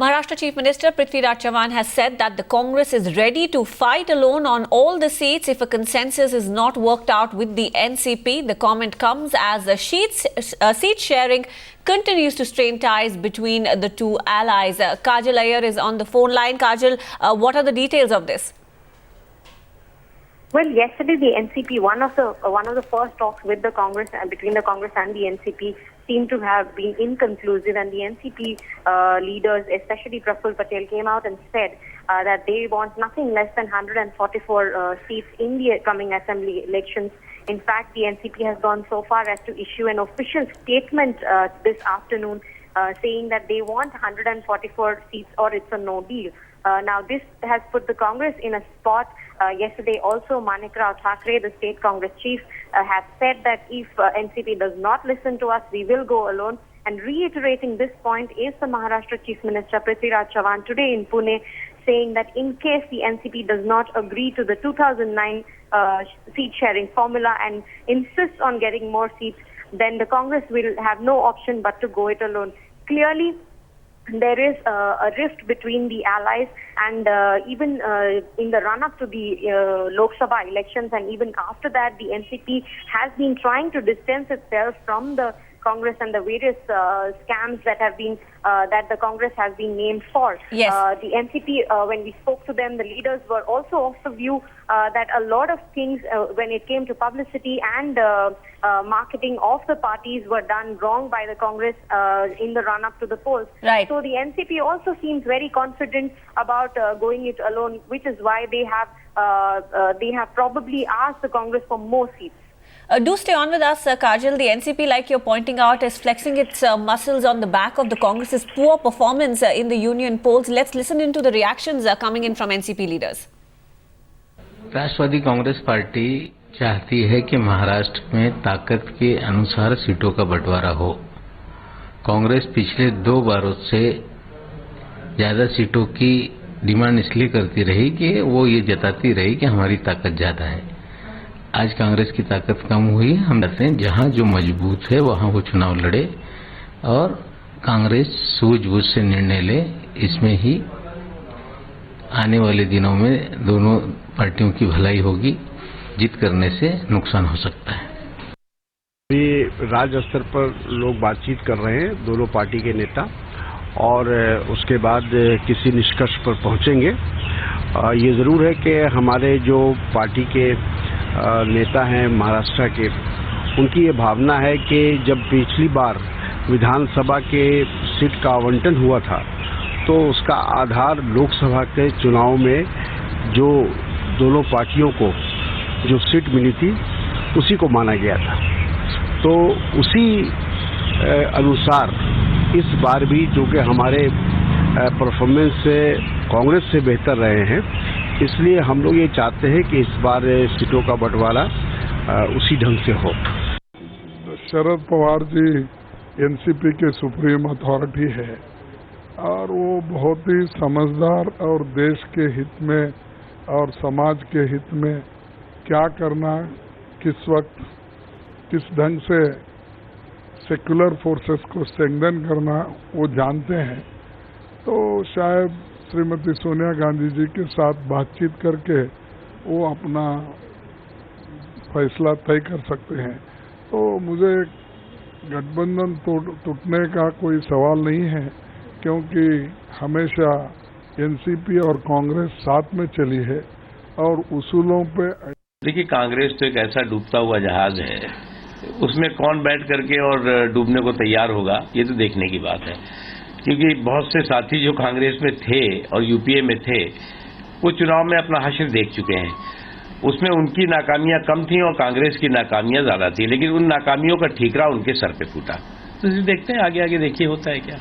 Maharashtra Chief Minister Prithviraj Chavan has said that the Congress is ready to fight alone on all the seats if a consensus is not worked out with the NCP. The comment comes as the seat sharing continues to strain ties between the two allies. Kajal Iyer is on the phone line. Kajal, what are the details of this? Well, yesterday the NCP, one of the first talks with the Congress between the Congress and the NCP seemed to have been inconclusive, and the NCP leaders, especially Praful Patel, came out and said that they want nothing less than 144 seats in the coming assembly elections. In fact, the NCP has gone so far as to issue an official statement this afternoon saying that they want 144 seats or it's a no deal. Now, this has put the Congress in a spot. Yesterday, also, Manik Rao Thackeray, the state Congress chief, has said that if NCP does not listen to us, we will go alone. And reiterating this point is the Maharashtra Chief Minister Prithviraj Chavan today in Pune, saying that in case the NCP does not agree to the 2009 seat sharing formula and insists on getting more seats, then the Congress will have no option but to go it alone. Clearly, there is a rift between the allies, and even in the run-up to the Lok Sabha elections, and even after that, the NCP has been trying to distance itself from the Congress and the various scams that have been that the Congress has been named for. Yes. The NCP, when we spoke to them, the leaders were also of the view that a lot of things, when it came to publicity and marketing of the parties, were done wrong by the Congress in the run-up to the polls. Right. So the NCP also seems very confident about going it alone, which is why they have probably asked the Congress for more seats. Do stay on with us, Kajal. The NCP, like you're pointing out, is flexing its muscles on the back of the Congress's poor performance in the union polls. Let's listen into the reactions coming in from NCP leaders. Rashtrawadi Congress Party चाहती है कि महाराष्ट्र में ताकत के अनुसार सीटों का बंटवारा हो। कांग्रेस पिछले 2 बारों से ज्यादा सीटों की डिमांड इसलिए करती रही कि वो ये जताती रही कि हमारी ताकत ज्यादा है। आज कांग्रेस की ताकत कम हुई। हम कहते हैं जहां जो मजबूत है वहां वो चुनाव लड़े और कांग्रेस सूझबूझ से निर्णय ले। इसमें ही आने वाले दिनों में दोनों पार्टियों की भलाई होगी। जीत करने से नुकसान हो सकता है। अभी राज्य स्तर पर लोग बातचीत कर रहे हैं, दोनों पार्टी के नेता, और उसके बाद किसी निष्कर्ष पर पहुंचेंगे। ये जरूर है कि हमारे जो पार्टी के नेता हैं महाराष्ट्र के, उनकी ये भावना है कि जब पिछली बार विधानसभा के सीट का आवंटन हुआ था तो उसका आधार लोकसभा के चुनाव में जो दोनों पार्टियों को जो सीट मिली थी उसी को माना गया था। तो उसी अनुसार इस बार भी जो कि हमारे परफॉर्मेंस से कांग्रेस से बेहतर रहे हैं, इसलिए हम लोग ये चाहते हैं कि इस बार सीटों का बंटवारा उसी ढंग से हो। शरद पवार जी एनसीपी के सुप्रीम अथॉरिटी है और वो बहुत ही समझदार और देश के हित में और समाज के हित में क्या करना, किस वक्त किस ढंग से सेक्युलर फोर्सेस को स्ट्रेंथन करना वो जानते हैं। तो शायद श्रीमती सोनिया गांधी जी के साथ बातचीत करके वो अपना फैसला तय कर सकते हैं। तो मुझे गठबंधन टूटने का कोई सवाल नहीं है, क्योंकि हमेशा एनसीपी और कांग्रेस साथ में चली है और उसूलों पे। देखिए, कांग्रेस तो एक ऐसा डूबता हुआ जहाज है, उसमें कौन बैठ करके और डूबने को तैयार होगा ये तो देखने की बात है। क्योंकि बहुत से साथी जो कांग्रेस में थे और यूपीए में थे वो चुनाव में अपना हश्र देख चुके हैं। उसमें उनकी नाकामियां कम थी और कांग्रेस की नाकामियां ज्यादा थी, लेकिन उन नाकामियों का ठीकरा उनके सर पे फूटा। तो देखते हैं आगे देखिए होता है क्या।